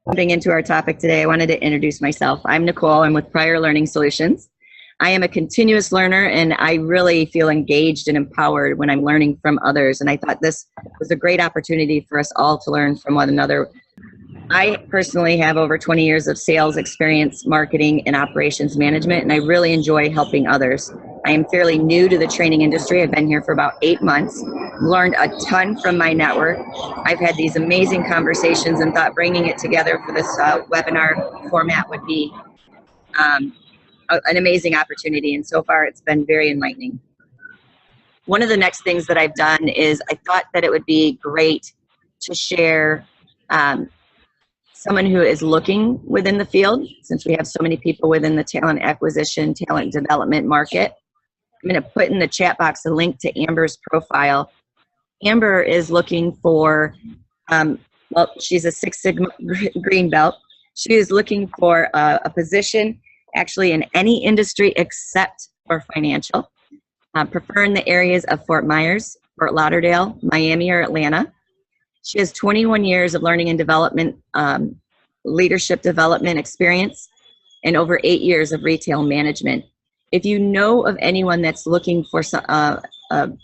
Jumping into our topic today, I wanted to introduce myself. I'm Nicole. I'm with Pryor Learning Solutions. I am a continuous learner, and I really feel engaged and empowered when I'm learning from others. And I thought this was a great opportunity for us all to learn from one another. I personally have over 20 years of sales experience, marketing, and operations management, and I really enjoy helping others. I am fairly new to the training industry. I've been here for about 8 months, learned a ton from my network. I've had these amazing conversations and thought bringing it together for this webinar format would be an amazing opportunity, and so far it's been very enlightening. One of the next things that I've done is I thought that it would be great to share someone who is looking within the field, since we have so many people within the talent acquisition, talent development market. I'm going to put in the chat box a link to Amber's profile. Amber is looking for, well, she's a Six Sigma green belt. She is looking for a position actually in any industry except for financial, preferring the areas of Fort Myers, Fort Lauderdale, Miami, or Atlanta. She has 21 years of learning and development, leadership development experience, and over 8 years of retail management. If you know of anyone that's looking for an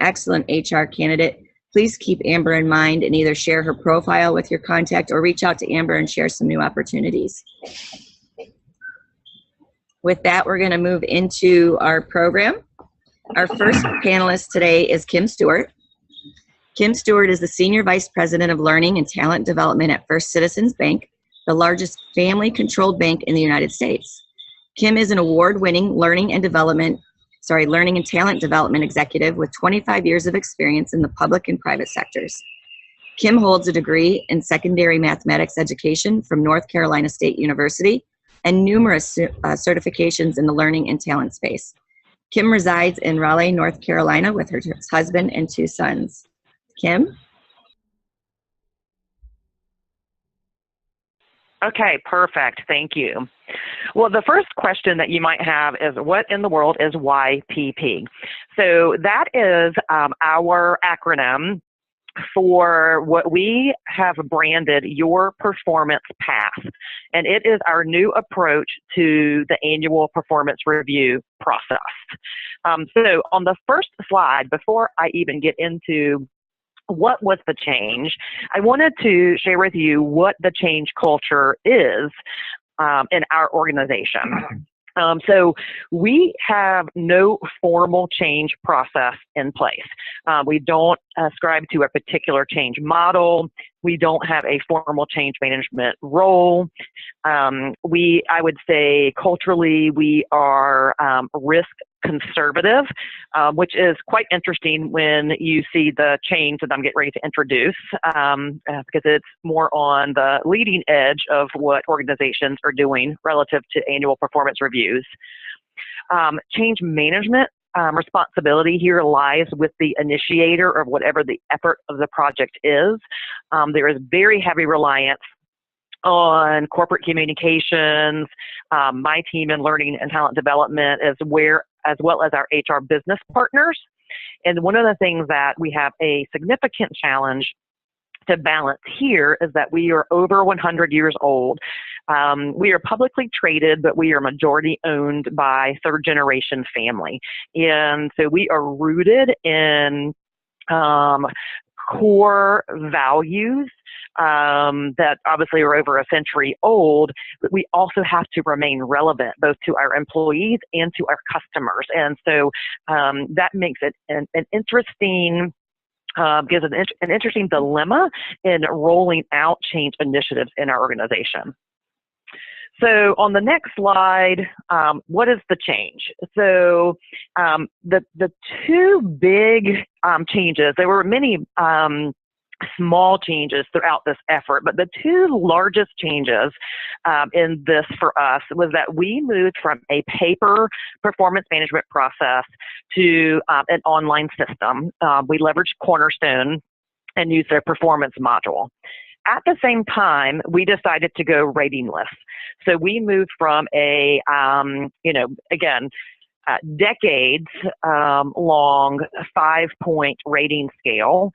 excellent HR candidate, please keep Amber in mind and either share her profile with your contact or reach out to Amber and share some new opportunities. With that, we're going to move into our program. Our first panelist today is Kim Stewart. Kim Stewart is the Senior Vice President of Learning and Talent Development at First Citizens Bank, the largest family-controlled bank in the United States. Kim is an award-winning learning and talent development executive with 25 years of experience in the public and private sectors. Kim holds a degree in secondary mathematics education from North Carolina State University and numerous certifications in the learning and talent space. Kim resides in Raleigh, North Carolina with her husband and 2 sons. Kim? Okay, perfect. Thank you. Well, the first question that you might have is, what in the world is YPP? So that is our acronym for what we have branded Your Performance Path. And it is our new approach to the annual performance review process. So on the first slide, before I even get into what was the change, I wanted to share with you what the change culture is in our organization. So we have no formal change process in place. We don't ascribe to a particular change model. We don't have a formal change management role. I would say culturally we are risk conservative, which is quite interesting when you see the change that I'm getting ready to introduce, because it's more on the leading edge of what organizations are doing relative to annual performance reviews. Change management responsibility here lies with the initiator of whatever the effort of the project is. There is very heavy reliance on corporate communications. My team in learning and talent development as well as our HR business partners. And one of the things that we have a significant challenge to balance here is that we are over 100 years old. We are publicly traded, but we are majority owned by 3rd generation family. And so we are rooted in core values that obviously are over a century old, but we also have to remain relevant both to our employees and to our customers. And so that makes it an interesting gives an interesting dilemma in rolling out change initiatives in our organization. So on the next slide, what is the change? So the 2 big changes, there were many small changes throughout this effort, but the 2 largest changes in this for us was that we moved from a paper performance management process to an online system. We leveraged Cornerstone and used their performance module. At the same time, we decided to go rating lists. So we moved from a, again, decades long 5-point rating scale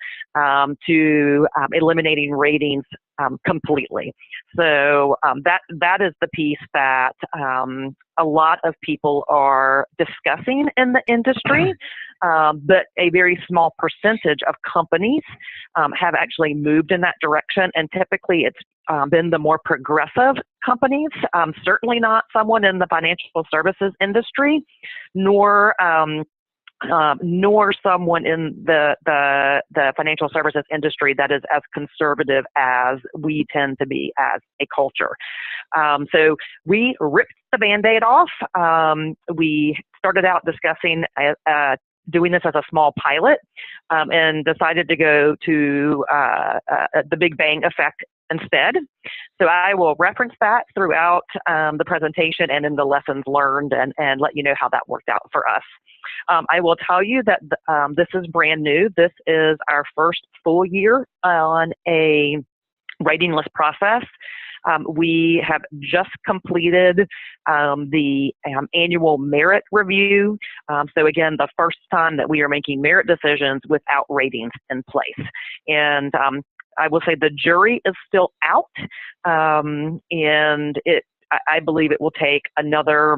to eliminating ratings completely. So that is the piece that a lot of people are discussing in the industry, but a very small percentage of companies have actually moved in that direction, and typically it's been the more progressive companies, certainly not someone in the financial services industry, nor someone in the financial services industry that is as conservative as we tend to be as a culture. So we ripped the Band-Aid off. We started out discussing doing this as a small pilot, and decided to go to the Big Bang effect instead. So I will reference that throughout the presentation and in the lessons learned, and let you know how that worked out for us. I will tell you that this is brand new. This is our first full year on a rating list process. We have just completed the annual merit review. So again, the first time that we are making merit decisions without ratings in place. And I will say the jury is still out, and I believe it will take another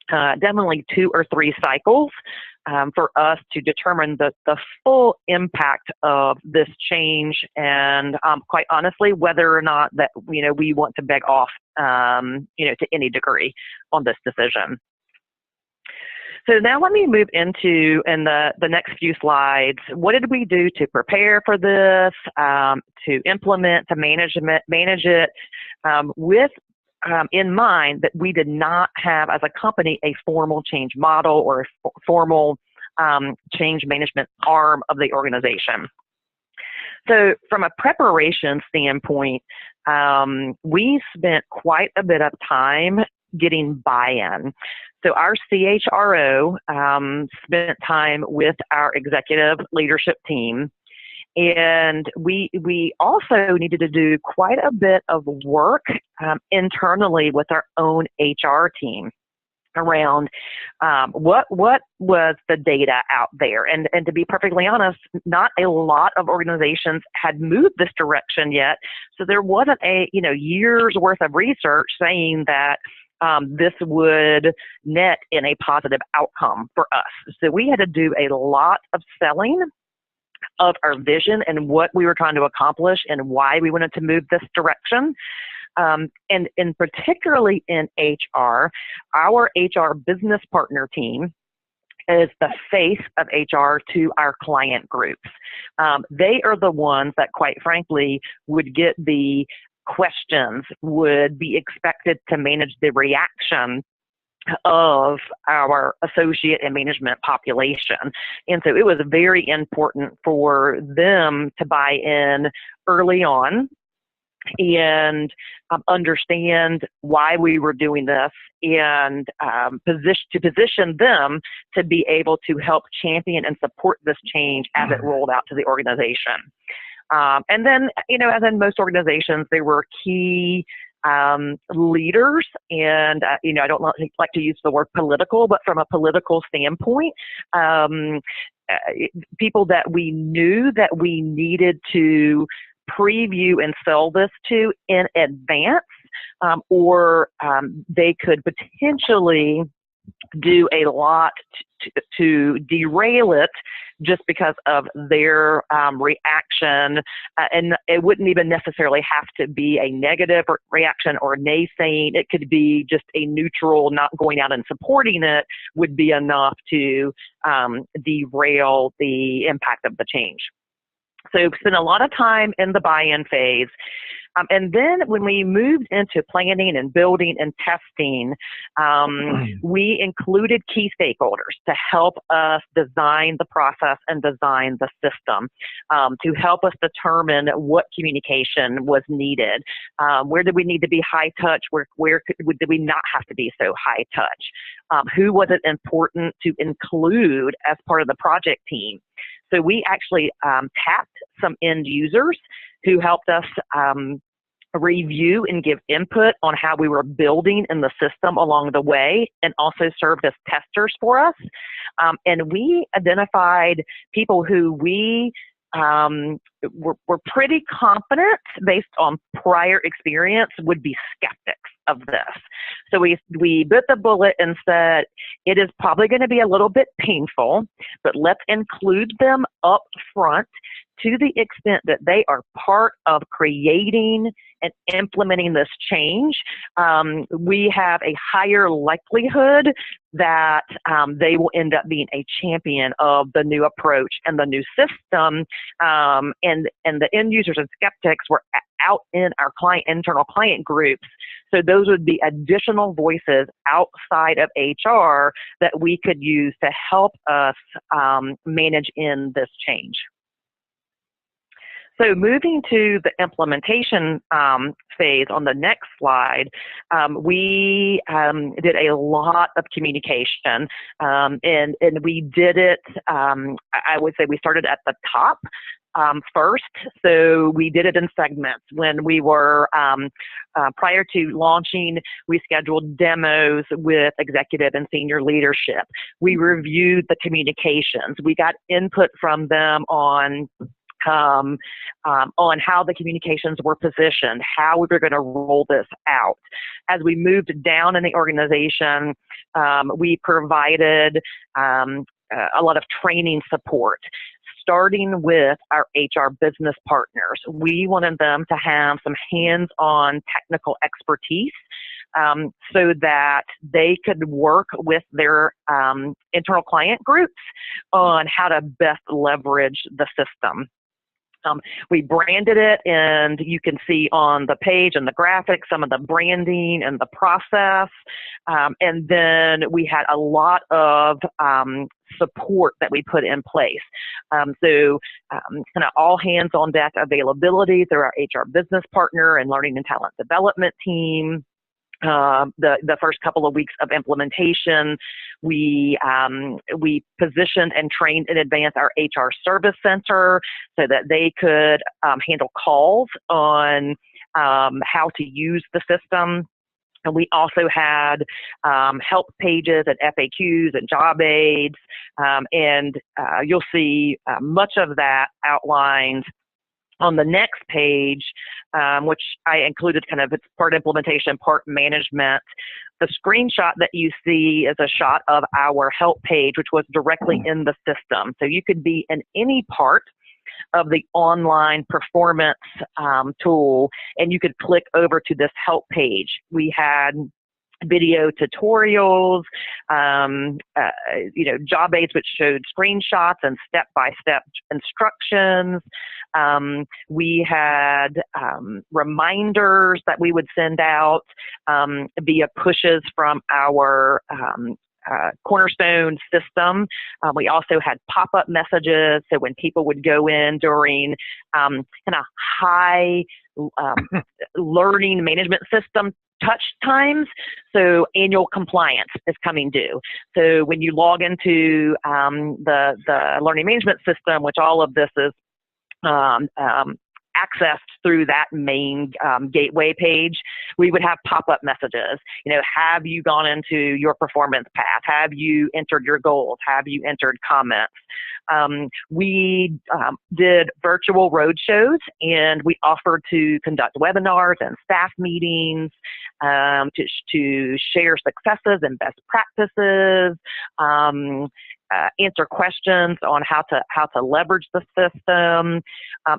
definitely 2 or 3 cycles for us to determine the full impact of this change, and quite honestly, whether or not that we want to beg off to any degree on this decision. So now let me move into, in the next few slides, what did we do to prepare for this, to implement, to manage it, with in mind that we did not have, as a company, a formal change model or a formal change management arm of the organization. So from a preparation standpoint, we spent quite a bit of time getting buy-in. So our CHRO spent time with our executive leadership team, and we also needed to do quite a bit of work internally with our own HR team around what was the data out there. And to be perfectly honest, not a lot of organizations had moved this direction yet. So there wasn't a year's worth of research saying that this would net in a positive outcome for us. So we had to do a lot of selling of our vision and what we were trying to accomplish and why we wanted to move this direction. And particularly in HR, our HR business partner team is the face of HR to our client groups. They are the ones that, quite frankly, would get the questions, would be expected to manage the reaction of our associate and management population. And so it was very important for them to buy in early on and understand why we were doing this, and position them to be able to help champion and support this change as it rolled out to the organization. And then, as in most organizations, there were key leaders, and I don't like to use the word political, but from a political standpoint, people that we knew that we needed to preview and sell this to in advance, or they could potentially do a lot to derail it just because of their reaction. And it wouldn't even necessarily have to be a negative reaction or naysaying. It could be just a neutral, not going out and supporting it would be enough to derail the impact of the change. So spent a lot of time in the buy-in phase. And then when we moved into planning and building and testing, we included key stakeholders to help us design the process and design the system, to help us determine what communication was needed. Where did we need to be high touch? Where did we not have to be so high touch? Who was it important to include as part of the project team? So we actually tapped some end users who helped us review and give input on how we were building in the system along the way, and also served as testers for us. And we identified people who we were pretty confident, based on prior experience, would be skeptics of this. So we bit the bullet and said, it is probably going to be a little bit painful, but let's include them up front to the extent that they are part of creating and implementing this change. We have a higher likelihood that they will end up being a champion of the new approach and the new system. And the end users and skeptics were out in our internal client groups. So those would be additional voices outside of HR that we could use to help us manage in this change. So moving to the implementation phase on the next slide, we did a lot of communication, and we did it, I would say we started at the top first. So we did it in segments. When we were, prior to launching, we scheduled demos with executive and senior leadership. We reviewed the communications. We got input from them on how the communications were positioned, how we were going to roll this out. As we moved down in the organization, we provided a lot of training support, starting with our HR business partners. We wanted them to have some hands-on technical expertise, so that they could work with their internal client groups on how to best leverage the system. We branded it, and you can see on the page and the graphics some of the branding and the process. And then we had a lot of support that we put in place. So kind of all hands on deck availability through our HR business partner and learning and talent development team. The first couple of weeks of implementation, we positioned and trained in advance our HR service center so that they could handle calls on how to use the system. And we also had help pages and FAQs and job aids, and you'll see much of that outlined on the next page, which I included kind of, it's part implementation, part management. The screenshot that you see is a shot of our help page, which was directly in the system. So you could be in any part of the online performance tool, and you could click over to this help page. We had video tutorials, job aids which showed screenshots and step-by-step instructions. We had reminders that we would send out via pushes from our Cornerstone system. We also had pop-up messages, so when people would go in during kind of high learning management system touch times, so annual compliance is coming due. So when you log into the learning management system, which all of this is accessed through that main gateway page, we would have pop-up messages. Have you gone into your performance path? Have you entered your goals? Have you entered comments? We did virtual roadshows, and we offered to conduct webinars and staff meetings to share successes and best practices, answer questions on how to leverage the system,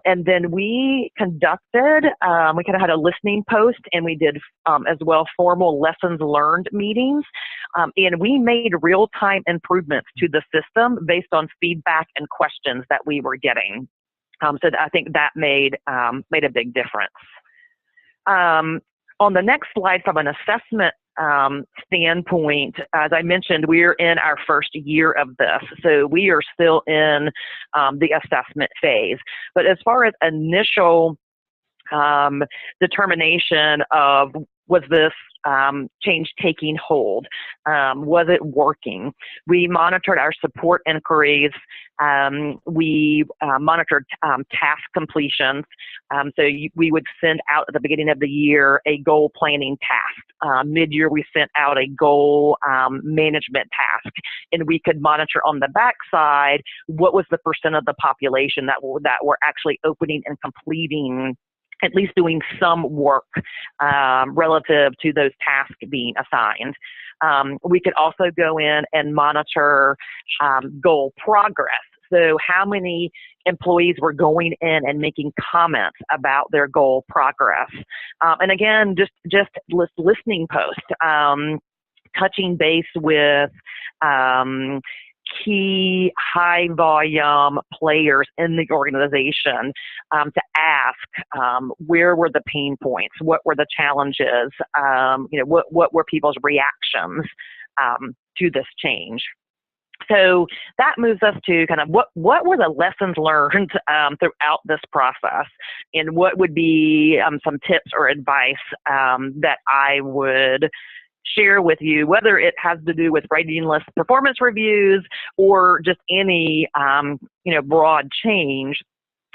and then we conducted. We kind of had a listening post, and we did as well formal lessons learned meetings, and we made real-time improvements to the system based on feedback and questions that we were getting. So I think that made a big difference. On the next slide, from an assessment standpoint, as I mentioned, we're in our first year of this, so we are still in the assessment phase. But as far as initial determination of was this change taking hold? Was it working? We monitored our support inquiries. We monitored task completions. We would send out at the beginning of the year a goal planning task. Mid-year, we sent out a goal management task, and we could monitor on the backside what was the percent of the population that were actually opening and completing, at least doing some work relative to those tasks being assigned. We could also go in and monitor goal progress. So how many employees were going in and making comments about their goal progress. And again, just listening posts, touching base with key high volume players in the organization to ask where were the pain points, what were the challenges, what were people's reactions to this change. So that moves us to kind of what were the lessons learned throughout this process, and what would be some tips or advice that I would share with you, whether it has to do with writing list performance reviews or just any broad change.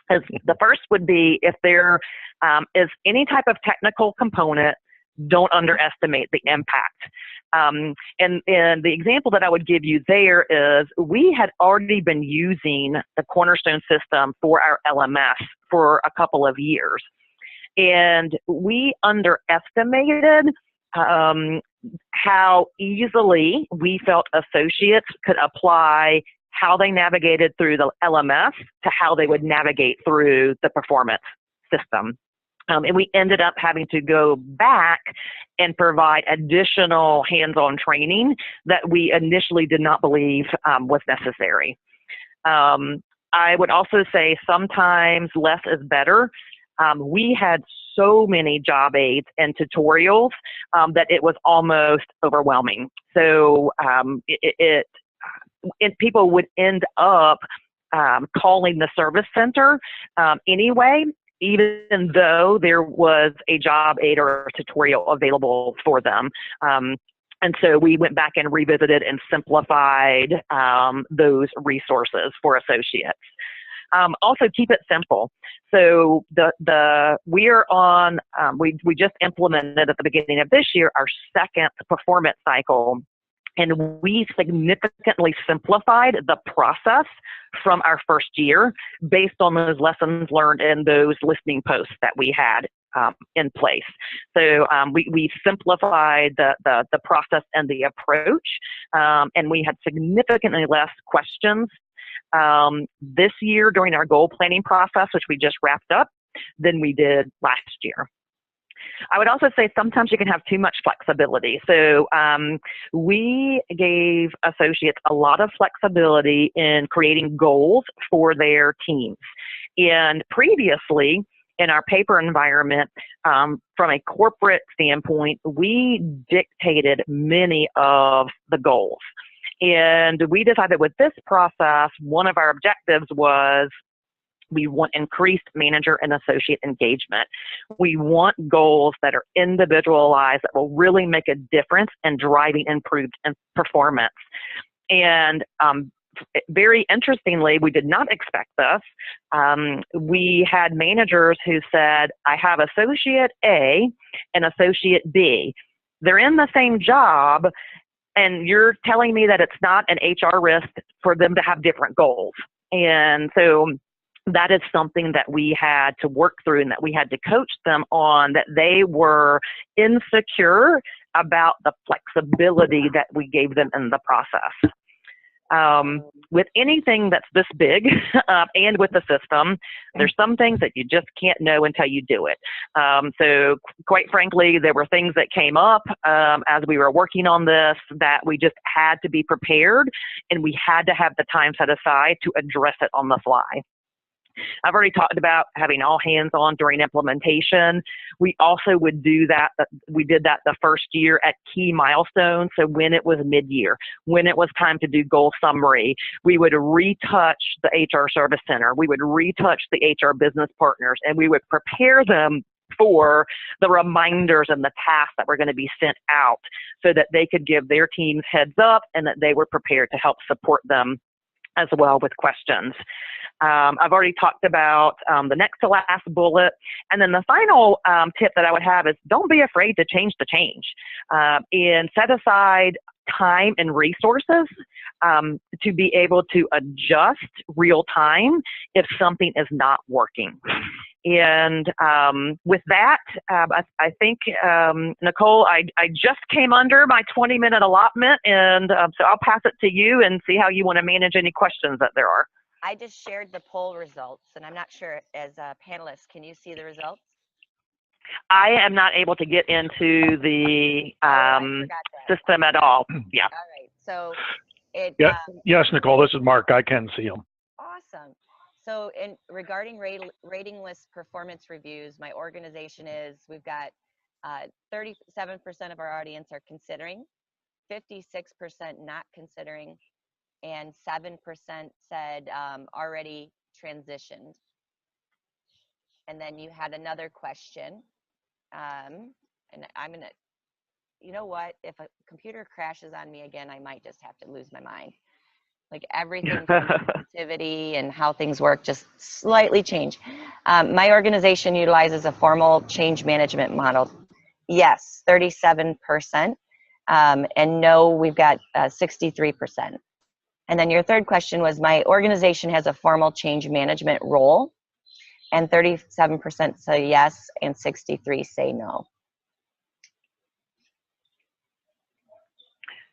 As the first would be, if there is any type of technical component, don't underestimate the impact. And the example that I would give you there is, we had already been using the Cornerstone system for our LMS for a couple of years, and we underestimated how easily we felt associates could apply how they navigated through the LMS to how they would navigate through the performance system. And we ended up having to go back and provide additional hands-on training that we initially did not believe was necessary. I would also say sometimes less is better. We had so many job aids and tutorials that it was almost overwhelming. So people would end up calling the service center anyway, even though there was a job aid or a tutorial available for them. And so we went back and revisited and simplified those resources for associates. Also, keep it simple. So we just implemented at the beginning of this year our second performance cycle, and we significantly simplified the process from our first year based on those lessons learned in those listening posts that we had in place. So we simplified the process and the approach, and we had significantly less questions this year during our goal planning process, which we just wrapped up, than we did last year. I would also say sometimes you can have too much flexibility. So we gave associates a lot of flexibility in creating goals for their teams. And previously, in our paper environment, from a corporate standpoint, we dictated many of the goals. And we decided with this process, one of our objectives was we want increased manager and associate engagement. We want goals that are individualized, that will really make a difference in driving improved performance. And very interestingly, we did not expect this. We had managers who said, I have associate A and associate B. They're in the same job, and you're telling me that it's not an HR risk for them to have different goals. And so that is something that we had to work through, and that we had to coach them on, that they were insecure about the flexibility that we gave them in the process. With anything that's this big and with the system, there's some things that you just can't know until you do it. So quite frankly, there were things that came up as we were working on this that we just had to be prepared, and we had to have the time set aside to address it on the fly. I've already talked about having all hands on during implementation. We also would do that. We did that the first year at key milestones. So when it was mid-year, when it was time to do goal summary, we would retouch the HR service center. We would retouch the HR business partners, and we would prepare them for the reminders and the tasks that were going to be sent out so that they could give their teams heads up and that they were prepared to help support them as well with questions. I've already talked about the next to last bullet. And then the final tip that I would have is don't be afraid to change the change and set aside time and resources to be able to adjust real time if something is not working. And with that, I think, Nicole, I just came under my 20-minute allotment, and so I'll pass it to you and see how you want to manage any questions that there are. I just shared the poll results, and I'm not sure, as panelists, can you see the results? I am not able to get into the system at all. Yeah. All right. So it. Yeah. Yes, Nicole, this is Mark. I can see them. Awesome. So regarding rating list performance reviews, my organization we've got 37% of our audience are considering, 56% not considering, and 7% said already transitioned. And then you had another question, and I'm gonna, you know what, if a computer crashes on me again, I might just have to lose my mind. Like everything from sensitivity and how things work just slightly change. My organization utilizes a formal change management model. Yes, 37%, and no, we've got 63%. And then your third question was, my organization has a formal change management role, and 37% say yes, and 63% say no.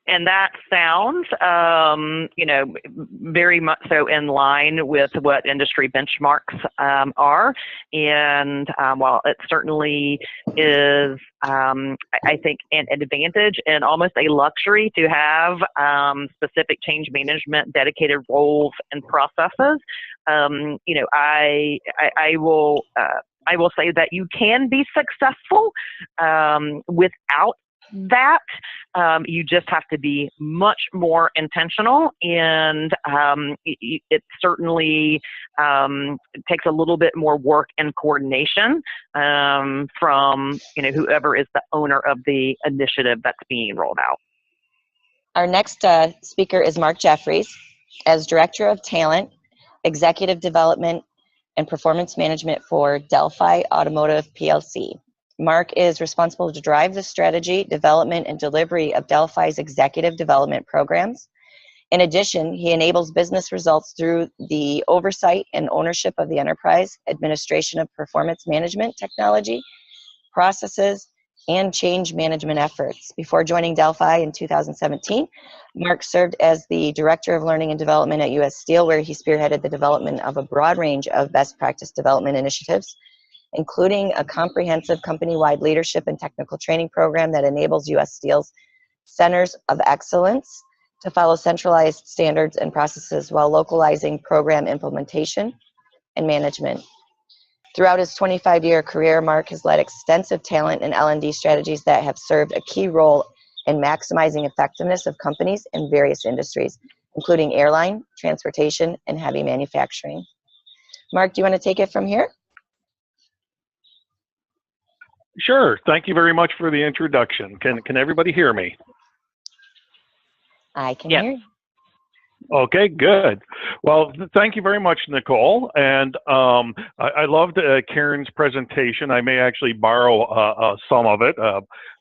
And that sounds, you know, very much so in line with what industry benchmarks are. And while it certainly is, I think, an advantage and almost a luxury to have specific change management dedicated roles and processes, you know, I will say that you can be successful without that. You just have to be much more intentional, and it certainly takes a little bit more work and coordination from, you know, whoever is the owner of the initiative that's being rolled out. Our next speaker is Mark Jeffries. As Director of Talent, Executive Development, and Performance Management for Delphi Automotive PLC. Mark is responsible to drive the strategy, development, and delivery of Delphi's executive development programs. In addition, he enables business results through the oversight and ownership of the enterprise, administration of performance management technology, processes, and change management efforts. Before joining Delphi in 2017, Mark served as the Director of Learning and Development at U.S. Steel, where he spearheaded the development of a broad range of best practice development initiatives, including a comprehensive company-wide leadership and technical training program that enables U.S. Steel's centers of excellence to follow centralized standards and processes while localizing program implementation and management. Throughout his 25-year career, Mark has led extensive talent and L&D strategies that have served a key role in maximizing effectiveness of companies in various industries, including airline, transportation, and heavy manufacturing. Mark, do you want to take it from here? Sure. Thank you very much for the introduction. Can everybody hear me? I can hear you. Okay, good. Well, thank you very much, Nicole. And I loved Karen's presentation. I may actually borrow some of it.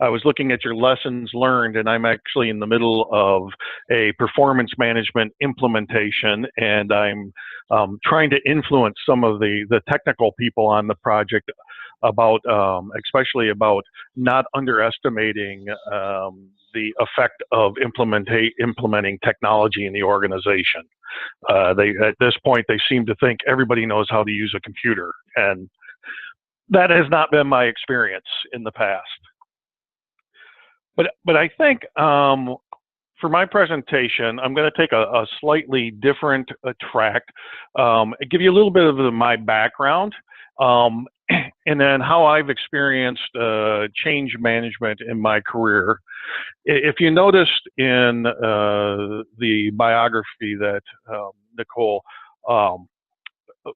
I was looking at your lessons learned, and I'm actually in the middle of a performance management implementation, and I'm trying to influence some of the technical people on the project about, especially about not underestimating the effect of implementing technology in the organization. At this point, they seem to think everybody knows how to use a computer, and that has not been my experience in the past. But I think for my presentation, I'm going to take a slightly different track, give you a little bit of my background, and then how I've experienced change management in my career. If you noticed in the biography that Nicole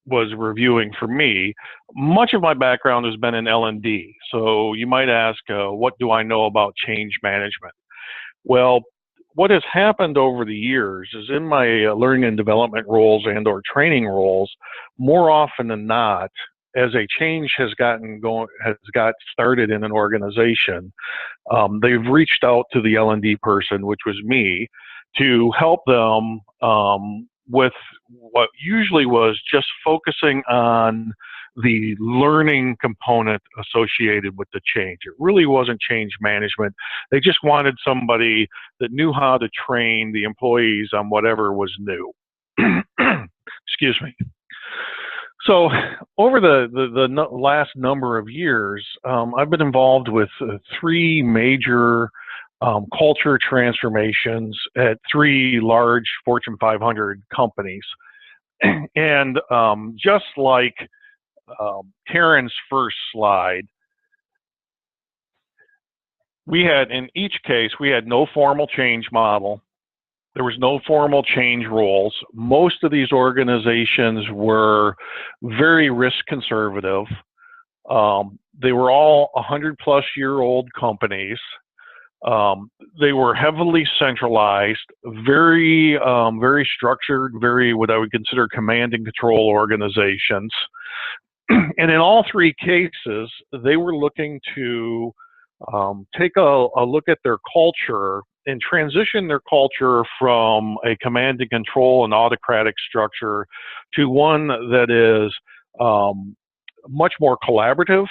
was reviewing for me, much of my background has been in L&D. So you might ask, what do I know about change management? Well, what has happened over the years is in my learning and development roles and or training roles, more often than not, as a change has got started in an organization, they've reached out to the L&D person, which was me, to help them with what usually was just focusing on the learning component associated with the change. It really wasn't change management. They just wanted somebody that knew how to train the employees on whatever was new. Excuse me. So over the last number of years, I've been involved with 3 major culture transformations at 3 large Fortune 500 companies. And just like Karen's first slide, in each case, we had no formal change model. There was no formal change roles. Most of these organizations were very risk conservative. They were all 100-plus-year-old companies. They were heavily centralized, very structured, very what I would consider command and control organizations. And in all 3 cases, they were looking to take a look at their culture and transition their culture from a command and control and autocratic structure to one that is much more collaborative,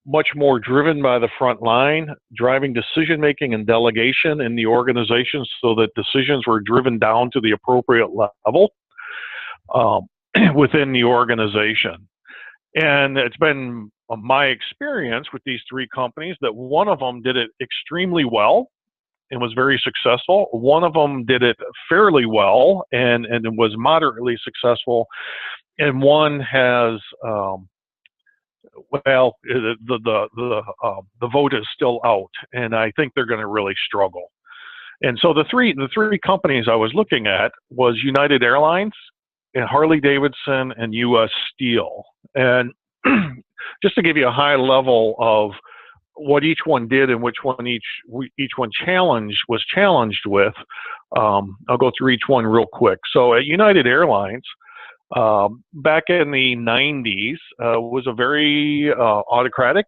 much more driven by the front line, driving decision-making and delegation in the organization so that decisions were driven down to the appropriate level within the organization. And it's been my experience with these 3 companies that one of them did it extremely well and was very successful. One of them did it fairly well and was moderately successful. And one has, well, the vote is still out, and I think they're going to really struggle. And so the three companies I was looking at was United Airlines, and Harley Davidson, and U.S. Steel. And just to give you a high level of what each one did and which one each one was challenged with, I'll go through each one real quick. So at United Airlines, back in the 90s, was a very autocratic,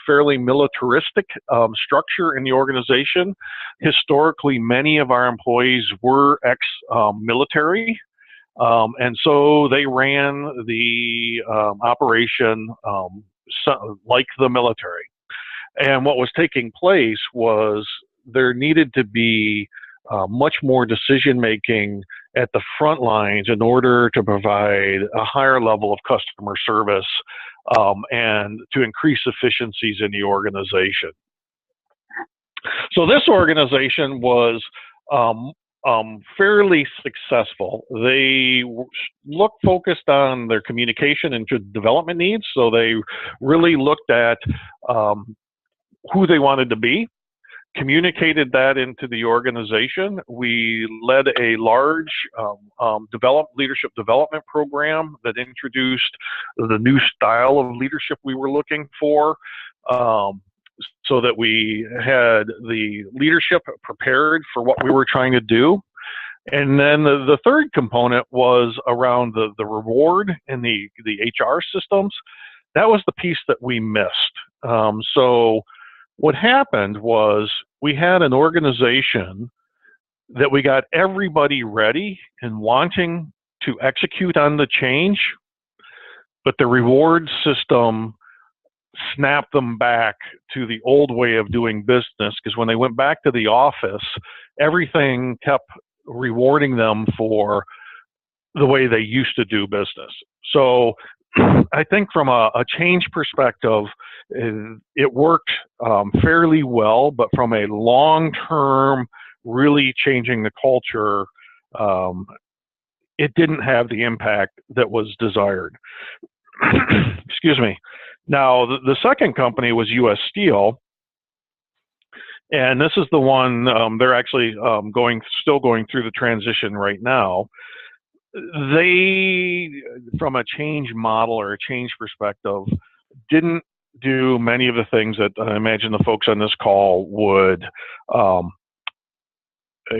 fairly militaristic structure in the organization. Historically, many of our employees were ex-military. And so they ran the operation like the military. And what was taking place was there needed to be much more decision-making at the front lines in order to provide a higher level of customer service and to increase efficiencies in the organization. So this organization was fairly successful. They focused on their communication and development needs, so they really looked at who they wanted to be, communicated that into the organization. We led a large leadership development program that introduced the new style of leadership we were looking for, so that we had the leadership prepared for what we were trying to do. And then the third component was around the reward and the HR systems. That was the piece that we missed. So what happened was we had an organization that we got everybody ready and wanting to execute on the change, but the reward system snapped them back to the old way of doing business, because when they went back to the office, everything kept rewarding them for the way they used to do business. So I think from a change perspective, it worked fairly well, but from a long-term, really changing the culture, it didn't have the impact that was desired. Excuse me. Now, the second company was U.S. Steel, and this is the one they're actually still going through the transition right now. they, from a change model or a change perspective, didn't do many of the things that I imagine the folks on this call would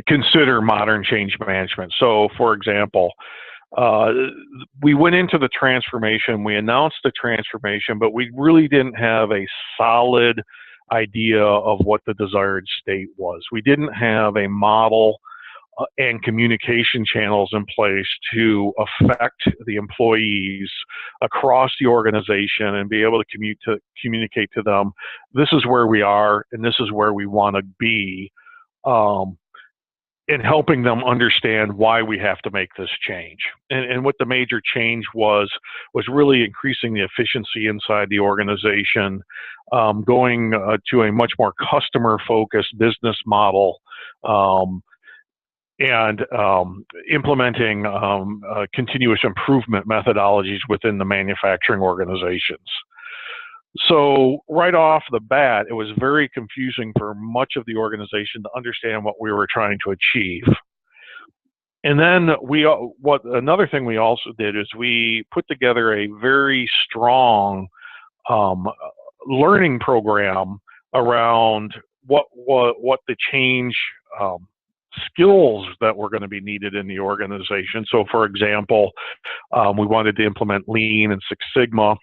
consider modern change management. So, for example, we went into the transformation, we announced the transformation, but we really didn't have a solid idea of what the desired state was. We didn't have a model and communication channels in place to affect the employees across the organization and be able to communicate to them, this is where we are and this is where we want to be, in helping them understand why we have to make this change. And what the major change was really increasing the efficiency inside the organization, going to a much more customer-focused business model, and implementing continuous improvement methodologies within the manufacturing organizations. So right off the bat, it was very confusing for much of the organization to understand what we were trying to achieve. And then another thing we also did is we put together a very strong learning program around what the change skills that were going to be needed in the organization. So, for example, we wanted to implement Lean and Six Sigma.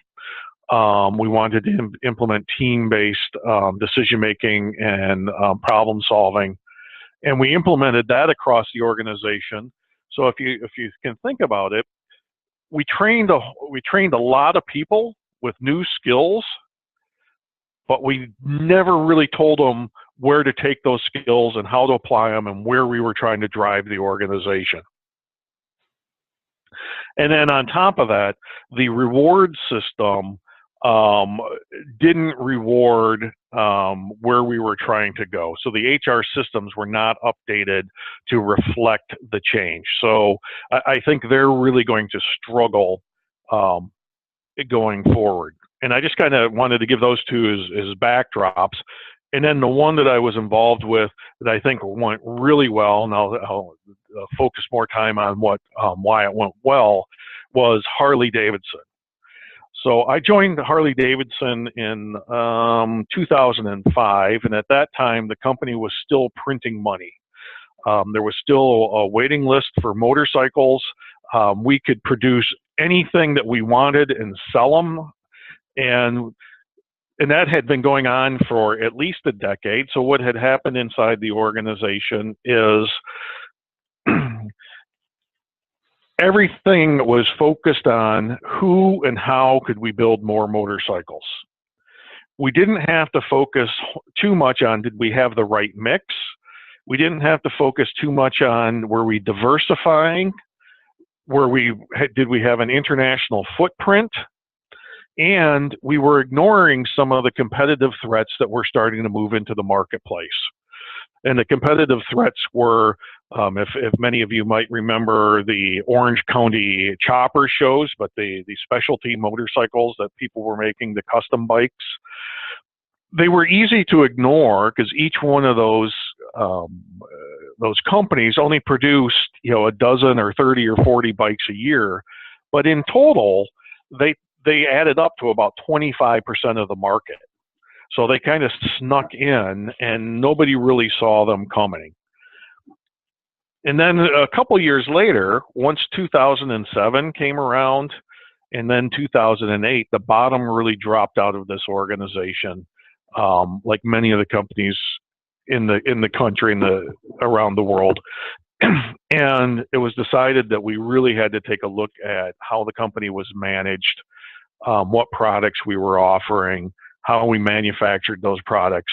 We wanted to implement team-based decision-making and problem solving, and we implemented that across the organization. So if you can think about it, we trained a lot of people with new skills, but we never really told them where to take those skills and how to apply them and where we were trying to drive the organization. And then on top of that, the reward system didn't reward where we were trying to go. So the HR systems were not updated to reflect the change. So I think they're really going to struggle going forward. And I just kind of wanted to give those two as backdrops. And then the one that I was involved with that I think went really well, and I'll focus more time on why it went well, was Harley Davidson. So I joined Harley Davidson in 2005, and at that time the company was still printing money. There was still a waiting list for motorcycles. We could produce anything that we wanted and sell them, and that had been going on for at least a decade. So what had happened inside the organization is everything was focused on who and how could we build more motorcycles. We didn't have to focus too much on did we have the right mix. We didn't have to focus too much on were we diversifying, did we have an international footprint, and we were ignoring some of the competitive threats that were starting to move into the marketplace. And the competitive threats were, if many of you might remember the Orange County chopper shows, but the specialty motorcycles that people were making, the custom bikes, they were easy to ignore because each one of those companies only produced, a dozen or 30 or 40 bikes a year, but in total, they added up to about 25% of the market. So they kind of snuck in and nobody really saw them coming. And then a couple years later, once 2007 came around and then 2008, the bottom really dropped out of this organization, like many of the companies in the country and around the world. And it was decided that we really had to take a look at how the company was managed, what products we were offering, how we manufactured those products,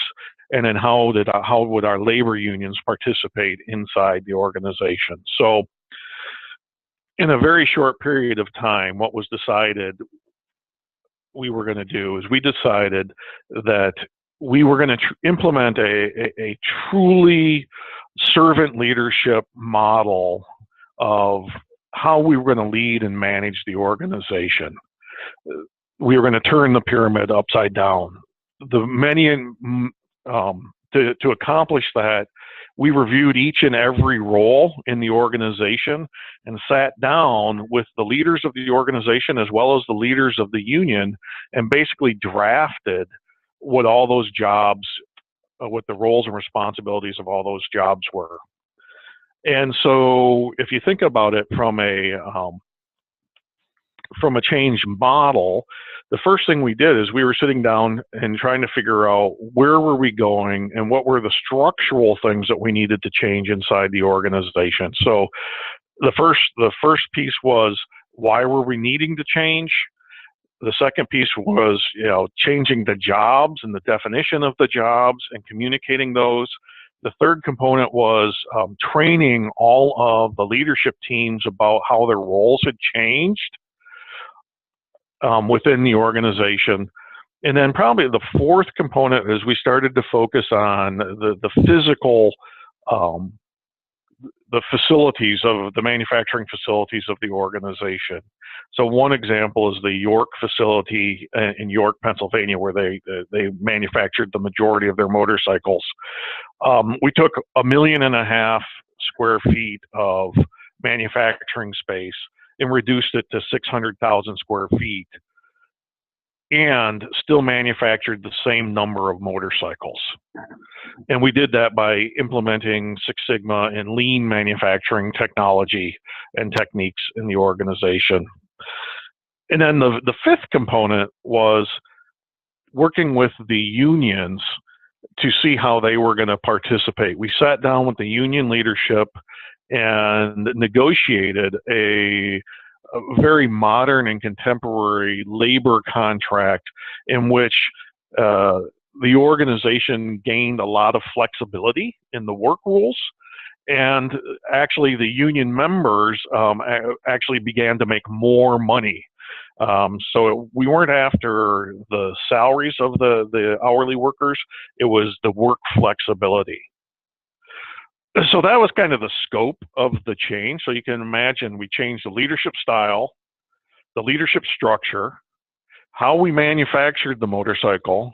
and then how would our labor unions participate inside the organization. So in a very short period of time, what was decided we were going to do is we decided that we were going to implement a truly servant leadership model of how we were going to lead and manage the organization. We were going to turn the pyramid upside down. To accomplish that, we reviewed each and every role in the organization and sat down with the leaders of the organization as well as the leaders of the union and basically drafted what all those jobs, what the roles and responsibilities of all those jobs were. And so if you think about it from a change model, the first thing we did is we were sitting down and trying to figure out where were we going and what were the structural things that we needed to change inside the organization. So the first piece was, why were we needing to change? The second piece was, changing the jobs and the definition of the jobs and communicating those. The third component was training all of the leadership teams about how their roles had changed within the organization. And then probably the fourth component is we started to focus on the physical, the facilities of the manufacturing facilities of the organization. So one example is the York facility in York, Pennsylvania, where they manufactured the majority of their motorcycles. We took 1.5 million square feet of manufacturing space and reduced it to 600,000 square feet and still manufactured the same number of motorcycles. And we did that by implementing Six Sigma and lean manufacturing technology and techniques in the organization. And then the fifth component was working with the unions to see how they were going to participate. We sat down with the union leadership and negotiated a very modern and contemporary labor contract in which the organization gained a lot of flexibility in the work rules, and actually the union members actually began to make more money. So we weren't after the salaries of the hourly workers, it was the work flexibility. So that was kind of the scope of the change. So you can imagine we changed the leadership style, the leadership structure, how we manufactured the motorcycle,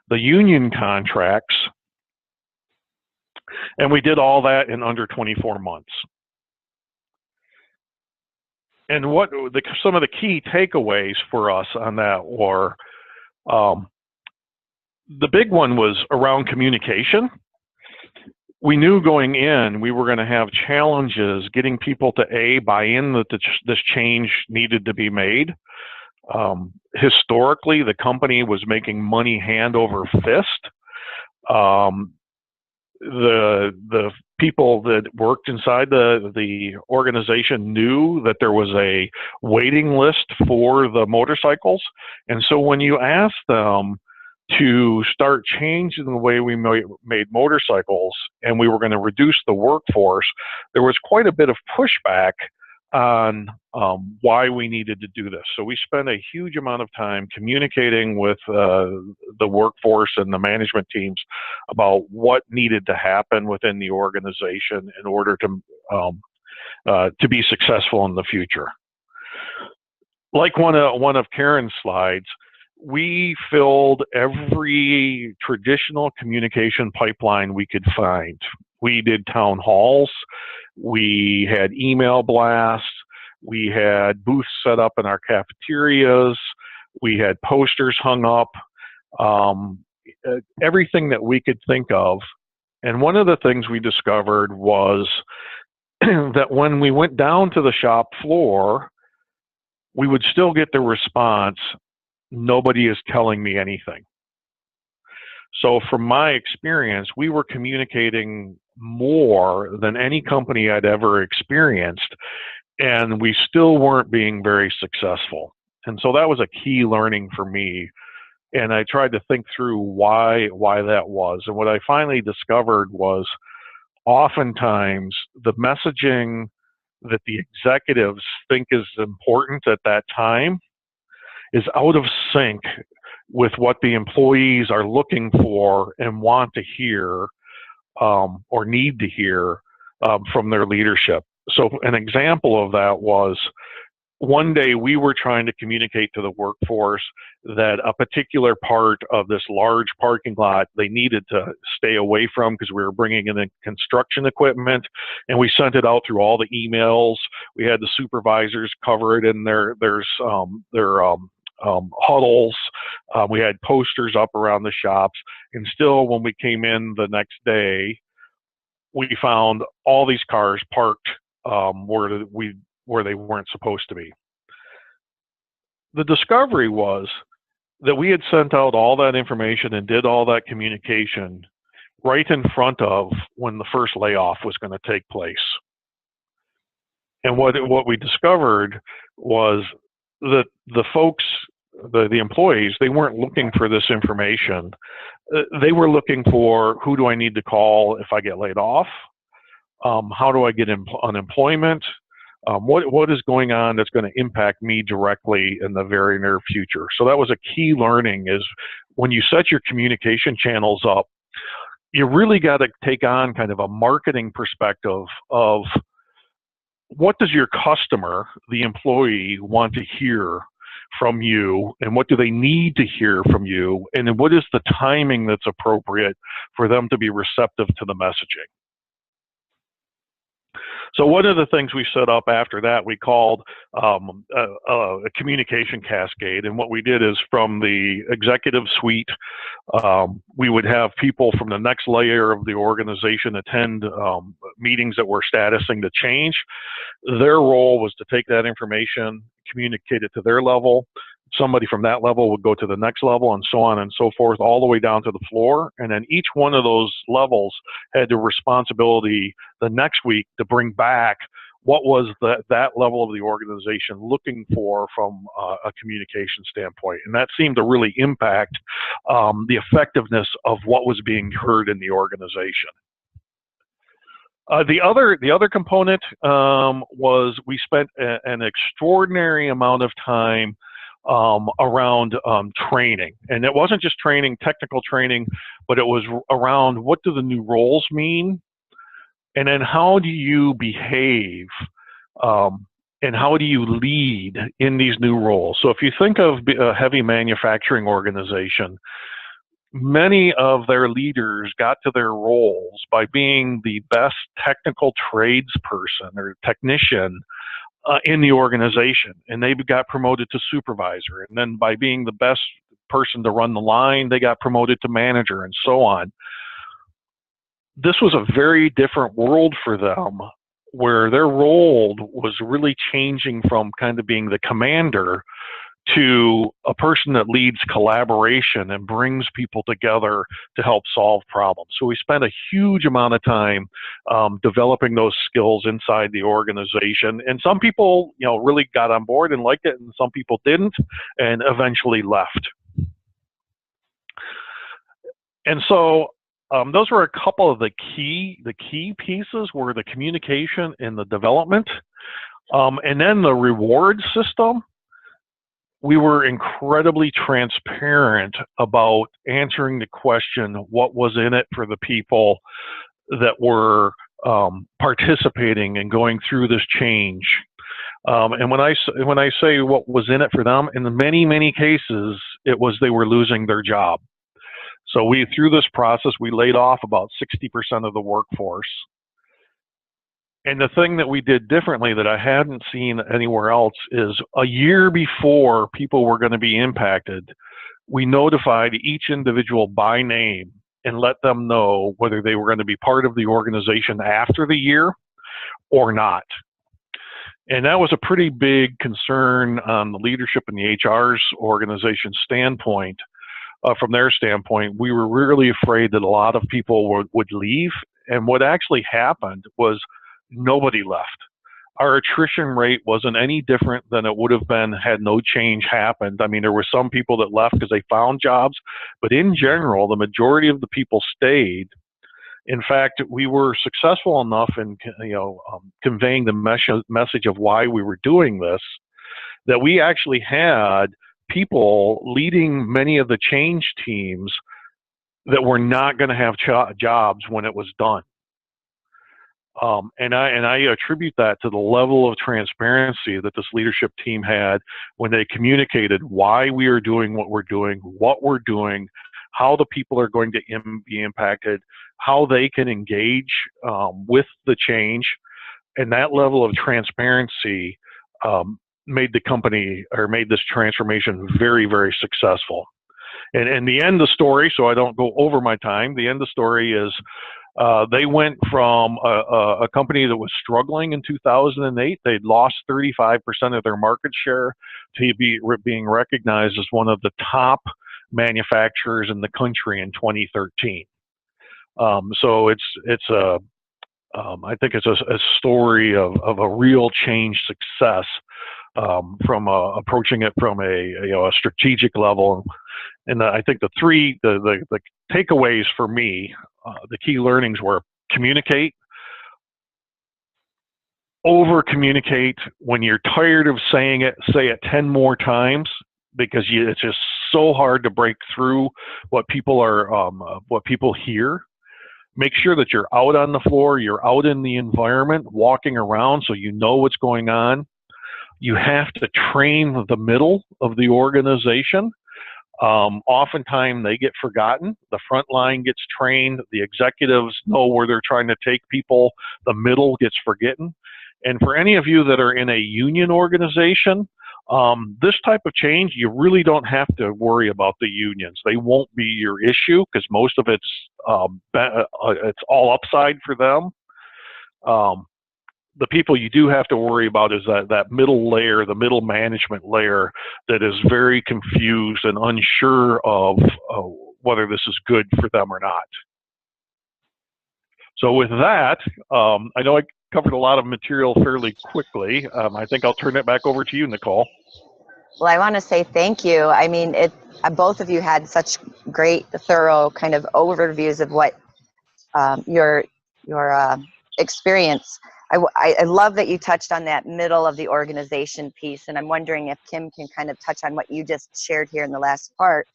the union contracts, and we did all that in under 24 months. And what some of the key takeaways for us on that were, the big one was around communication. We knew going in we were going to have challenges getting people to buy in that this change needed to be made. Historically, the company was making money hand over fist. The people that worked inside the organization knew that there was a waiting list for the motorcycles, and so when you ask them to start changing the way we made motorcycles and we were going to reduce the workforce, there was quite a bit of pushback on why we needed to do this. So we spent a huge amount of time communicating with the workforce and the management teams about what needed to happen within the organization in order to be successful in the future. Like one of Karen's slides, we filled every traditional communication pipeline we could find. We did town halls, we had email blasts, we had booths set up in our cafeterias, we had posters hung up, everything that we could think of. And one of the things we discovered was that when we went down to the shop floor, we would still get the response, "Nobody is telling me anything." So from my experience, we were communicating more than any company I'd ever experienced, and we still weren't being very successful. And so that was a key learning for me. And I tried to think through why that was. And what I finally discovered was oftentimes the messaging that the executives think is important at that time is out of sync with what the employees are looking for and want to hear or need to hear from their leadership. So an example of that was one day we were trying to communicate to the workforce that a particular part of this large parking lot they needed to stay away from because we were bringing in construction equipment, and we sent it out through all the emails. We had the supervisors cover it in their huddles. We had posters up around the shops, and still when we came in the next day, we found all these cars parked where they weren't supposed to be. The discovery was that we had sent out all that information and did all that communication right in front of when the first layoff was going to take place. And what we discovered was that the folks, the employees, they weren't looking for this information. They were looking for, who do I need to call if I get laid off? How do I get unemployment? What is going on that's going to impact me directly in the very near future? So that was a key learning, is when you set your communication channels up, you really got to take on kind of a marketing perspective of what does your customer, the employee, want to hear from you, and what do they need to hear from you, and then what is the timing that's appropriate for them to be receptive to the messaging. So one of the things we set up after that, we called a communication cascade. And what we did is, from the executive suite, we would have people from the next layer of the organization attend meetings that were statusing the change. Their role was to take that information, communicate it to their level. Somebody from that level would go to the next level, and so on and so forth, all the way down to the floor. And then each one of those levels had the responsibility the next week to bring back what was that level of the organization looking for from a communication standpoint. And that seemed to really impact the effectiveness of what was being heard in the organization. The other component was, we spent an extraordinary amount of time around training. And it wasn't just training, technical training, but it was around, what do the new roles mean? And then how do you behave and how do you lead in these new roles? So if you think of a heavy manufacturing organization, many of their leaders got to their roles by being the best technical tradesperson or technician in the organization, and they got promoted to supervisor, and then by being the best person to run the line, they got promoted to manager, and so on. This was a very different world for them, where their role was really changing from kind of being the commander to a person that leads collaboration and brings people together to help solve problems. So we spent a huge amount of time developing those skills inside the organization. And some people, really got on board and liked it, and some people didn't, and eventually left. And so those were a couple of the key pieces, were the communication and the development. And then the reward system. We were incredibly transparent about answering the question, what was in it for the people that were participating and going through this change. And when I say what was in it for them, in many cases, it was they were losing their job. So through this process, we laid off about 60% of the workforce. And the thing that we did differently that I hadn't seen anywhere else is, a year before people were going to be impacted, we notified each individual by name and let them know whether they were going to be part of the organization after the year or not. And that was a pretty big concern on the leadership and the HR's organization standpoint. From their standpoint, we were really afraid that a lot of people would leave. And what actually happened was, nobody left. Our attrition rate wasn't any different than it would have been had no change happened. I mean, there were some people that left because they found jobs, but in general, the majority of the people stayed. In fact, we were successful enough in conveying the message of why we were doing this, that we actually had people leading many of the change teams that were not going to have jobs when it was done. And I attribute that to the level of transparency that this leadership team had when they communicated why we are doing, what we're doing, how the people are going to be impacted, how they can engage with the change. And that level of transparency made the company, or made this transformation very, very successful. And the end of the story, so I don't go over my time, the end of the story is they went from a company that was struggling in 2008. They'd lost 35% of their market share to being recognized as one of the top manufacturers in the country in 2013. So I think it's a story of a real change success from approaching it from a strategic level. And I think the takeaways for me, the key learnings were: communicate, over communicate. When you're tired of saying it, say it 10 more times, because it's just so hard to break through what people hear. Make sure that you're out on the floor, you're out in the environment, walking around, so you know what's going on. You have to train the middle of the organization. Oftentimes they get forgotten. The front line gets trained. The executives know where they're trying to take people. The middle gets forgotten. And for any of you that are in a union organization, this type of change, you really don't have to worry about the unions. They won't be your issue, because most of it's all upside for them. The people you do have to worry about is that middle layer, the middle management layer, that is very confused and unsure of whether this is good for them or not. So with that, I know I covered a lot of material fairly quickly. I think I'll turn it back over to you, Nicole. Well, I want to say thank you. I mean, both of you had such great, thorough kind of overviews of what your experience. I love that you touched on that middle of the organization piece, and I'm wondering if Kim can kind of touch on what you just shared here in the last part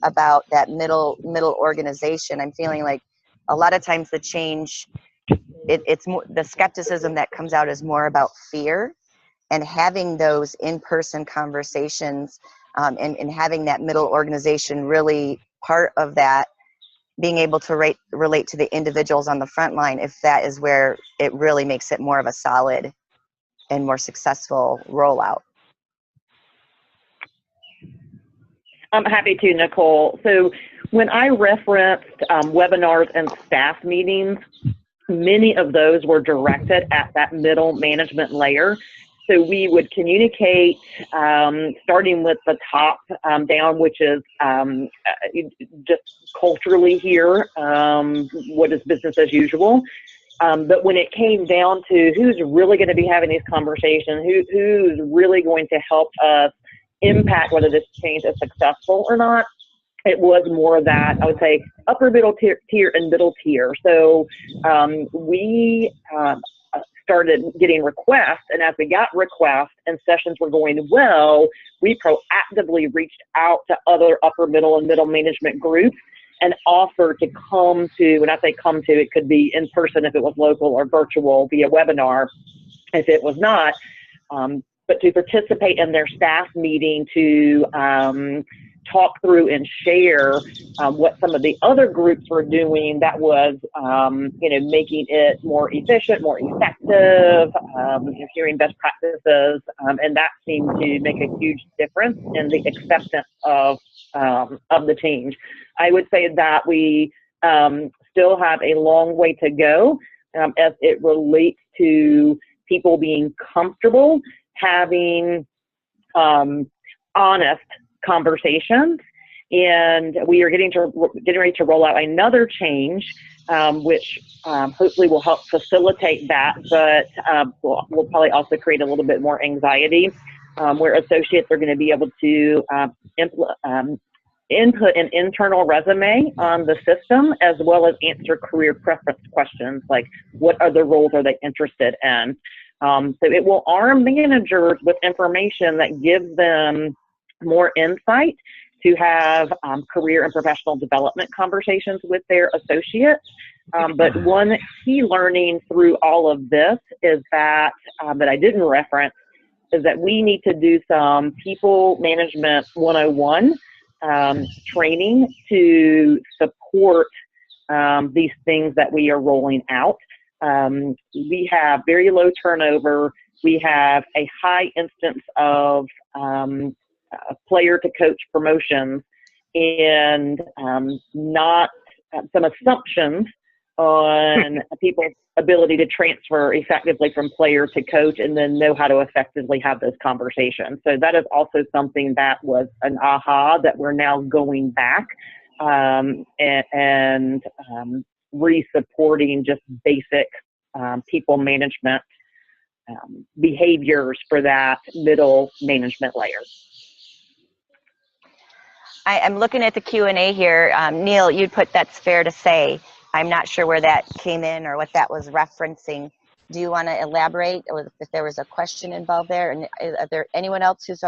about that middle organization. I'm feeling like a lot of times the change, it's more, the skepticism that comes out is more about fear, and having those in-person conversations and having that middle organization really part of that, being able to relate to the individuals on the front line, if that is where it really makes it more of a solid and more successful rollout. I'm happy to, Nicole. So when I referenced webinars and staff meetings, many of those were directed at that middle management layer. So we would communicate starting with the top down, which is just culturally here, what is business as usual. But when it came down to who's really going to be having these conversations, who's really going to help us impact whether this change is successful or not, it was more that, I would say, upper middle tier and middle tier. So we started getting requests, and as we got requests and sessions were going well, we proactively reached out to other upper middle and middle management groups and offered to come to, when I say come to, it could be in person if it was local, or virtual via webinar if it was not, but to participate in their staff meeting to talk through and share what some of the other groups were doing that was, making it more efficient, more effective, hearing best practices, and that seemed to make a huge difference in the acceptance of the change. I would say that we still have a long way to go as it relates to people being comfortable having honest conversations, and we are getting ready to roll out another change, which hopefully will help facilitate that, but will probably also create a little bit more anxiety, where associates are going to be able to input an internal resume on the system, as well as answer career preference questions like what other roles are they interested in. So it will arm managers with information that gives them more insight to have career and professional development conversations with their associates, But one key learning through all of this is that I didn't reference is that we need to do some people management 101 training to support these things that we are rolling out. We have very low turnover. We have a high instance of player to coach promotions and not some assumptions on people's ability to transfer effectively from player to coach and then know how to effectively have those conversations. So that is also something that was an aha that we're now going back and re-supporting just basic people management behaviors for that middle management layer. I'm looking at the Q&A here. Neil, you'd put that's fair to say. I'm not sure where that came in or what that was referencing. Do you want to elaborate if there was a question involved there? And are there anyone else who's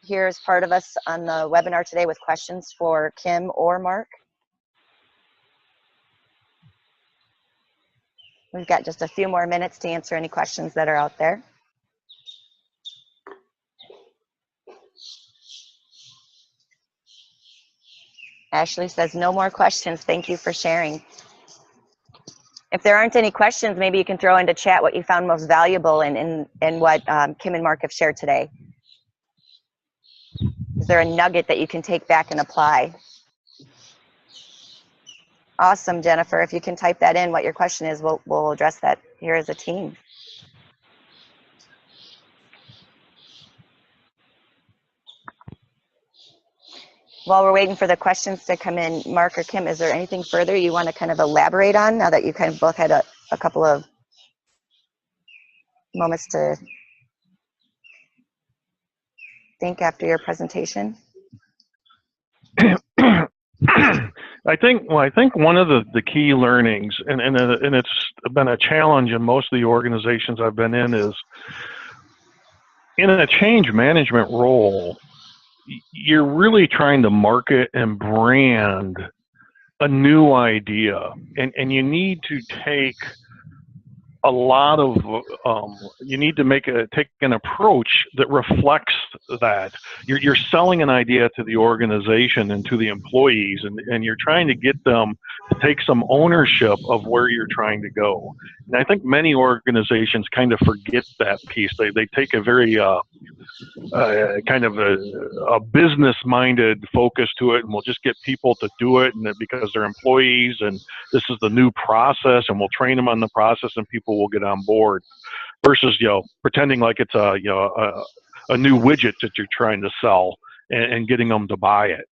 here as part of us on the webinar today with questions for Kim or Mark? We've got just a few more minutes to answer any questions that are out there. Ashley says, no more questions. Thank you for sharing. If there aren't any questions, maybe you can throw into chat what you found most valuable in what Kim and Mark have shared today. Is there a nugget that you can take back and apply? Awesome, Jennifer. If you can type that in, what your question is, we'll address that here as a team. While we're waiting for the questions to come in, Mark or Kim, is there anything further you want to kind of elaborate on now that you kind of both had a couple of moments to think after your presentation? I think one of the key learnings, and it's been a challenge in most of the organizations I've been in, is in a change management role, you're really trying to market and brand a new idea, and you need to take a lot of you need to take an approach that reflects that you're selling an idea to the organization and to the employees, and you're trying to get them to take some ownership of where you're trying to go. And I think many organizations kind of forget that piece. They take a very kind of a business-minded focus to it, and we'll just get people to do it, and because they're employees, and this is the new process, and we'll train them on the process, and people will get on board. Versus, pretending like it's a new widget that you're trying to sell, and getting them to buy it.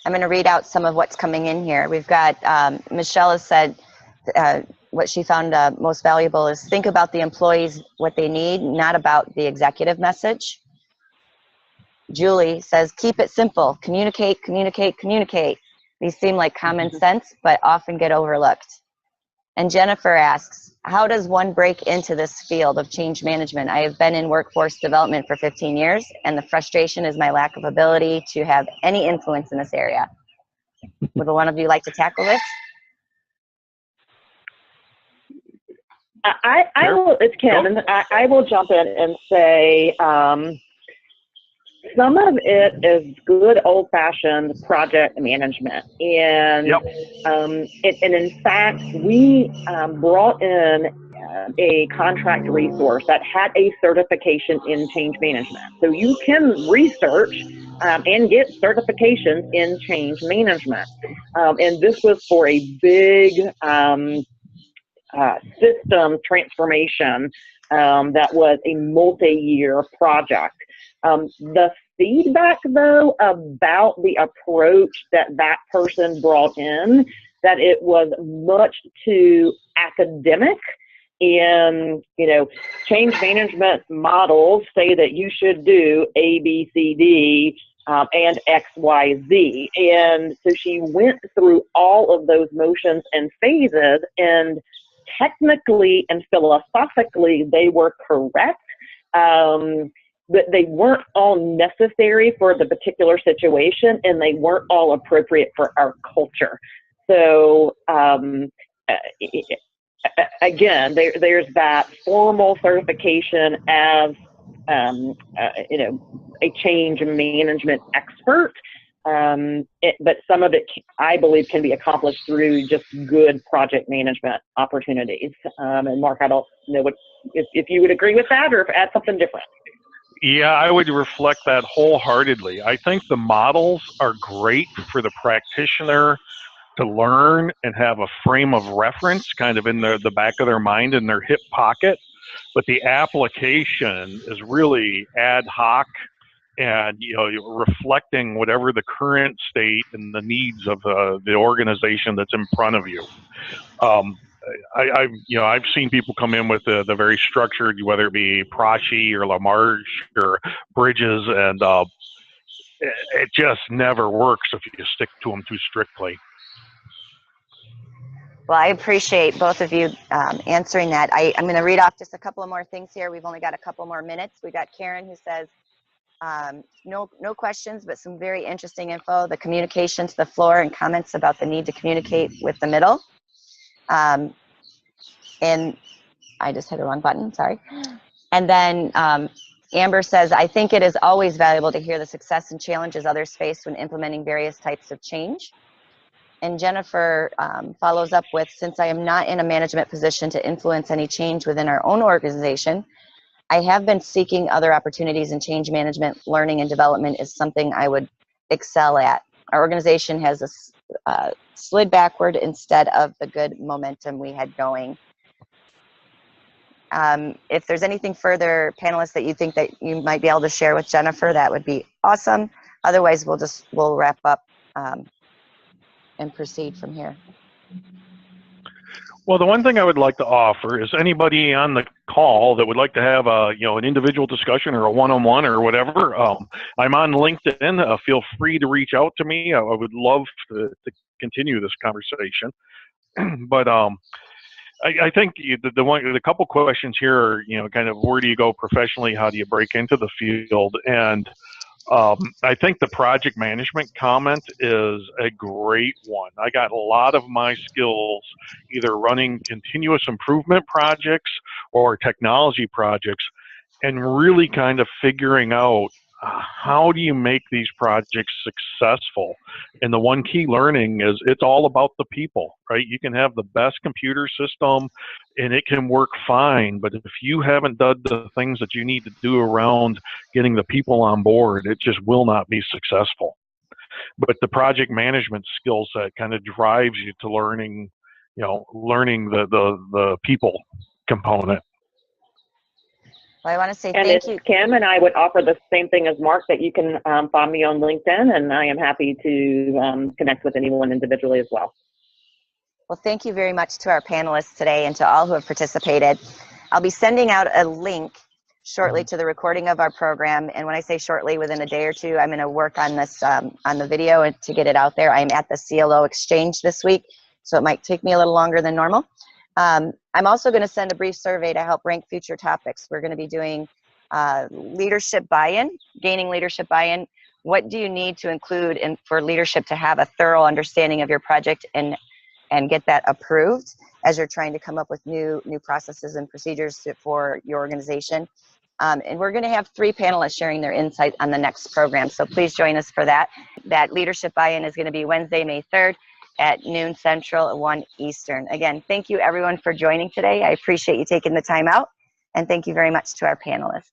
I'm going to read out some of what's coming in here. We've got Michelle has said. What she found most valuable is think about the employees, what they need, not about the executive message. Julie says, keep it simple. Communicate, communicate, communicate. These seem like common sense, but often get overlooked. And Jennifer asks, how does one break into this field of change management? I have been in workforce development for 15 years, and the frustration is my lack of ability to have any influence in this area. Would one of you like to tackle this? I will, it's Kim, and I will jump in and say some of it is good old-fashioned project management. And, and in fact, we brought in a contract resource that had a certification in change management. So you can research and get certifications in change management. And this was for a big system transformation that was a multi-year project. The feedback, though, about the approach that person brought in, that it was much too academic. And, change management models say that you should do A, B, C, D, and X, Y, Z. And so she went through all of those motions and phases, and technically and philosophically, they were correct. but they weren't all necessary for the particular situation, and they weren't all appropriate for our culture. So again, there's that formal certification as a change management expert. But some of it, I believe, can be accomplished through just good project management opportunities. And Mark, I don't know if you would agree with that or add something different. Yeah, I would reflect that wholeheartedly. I think the models are great for the practitioner to learn and have a frame of reference kind of in the back of their mind, in their hip pocket. But the application is really ad hoc and, reflecting whatever the current state and the needs of the organization that's in front of you. I've seen people come in with the very structured, whether it be Prashi or Lamarche or Bridges, and it just never works if you stick to them too strictly. Well, I appreciate both of you answering that. I'm going to read off just a couple of more things here. We've only got a couple more minutes. We got Karen who says, no questions, but some very interesting info. The communication to the floor and comments about the need to communicate with the middle. And I just hit the wrong button, sorry. And then Amber says, I think it is always valuable to hear the success and challenges others face when implementing various types of change. And Jennifer follows up with, since I am not in a management position to influence any change within our own organization, I have been seeking other opportunities in change management. Learning and development is something I would excel at. Our organization has slid backward instead of the good momentum we had going. If there's anything further, panelists, that you think that you might be able to share with Jennifer, that would be awesome. Otherwise, we'll wrap up and proceed from here. Well, the one thing I would like to offer is anybody on the call that would like to have an individual discussion or a one-on-one or whatever. I'm on LinkedIn. Feel free to reach out to me. I would love to continue this conversation. But I think the couple questions here are, kind of where do you go professionally? How do you break into the field? And I think the project management comment is a great one. I got a lot of my skills either running continuous improvement projects or technology projects, and really kind of figuring out how do you make these projects successful. And the one key learning is it's all about the people, right? You can have the best computer system and it can work fine, but if you haven't done the things that you need to do around getting the people on board, it just will not be successful. But the project management skill set kind of drives you to learning the people component. Well, I want to say and thank you, Kim, and I would offer the same thing as Mark, that you can find me on LinkedIn, and I am happy to connect with anyone individually as well. Well, thank you very much to our panelists today and to all who have participated. I'll be sending out a link shortly to the recording of our program, and when I say shortly, within a day or two, I'm going to work on this on the video and to get it out there. I'm at the CLO Exchange this week, so it might take me a little longer than normal. I'm also going to send a brief survey to help rank future topics. We're going to be doing leadership buy-in, gaining leadership buy-in. What do you need to include for leadership to have a thorough understanding of your project and get that approved as you're trying to come up with new processes and procedures for your organization? And we're going to have 3 panelists sharing their insight on the next program. So please join us for that. That leadership buy-in is going to be Wednesday, May 3rd. At noon Central, 1 Eastern. Again, thank you everyone for joining today. I appreciate you taking the time out, and thank you very much to our panelists.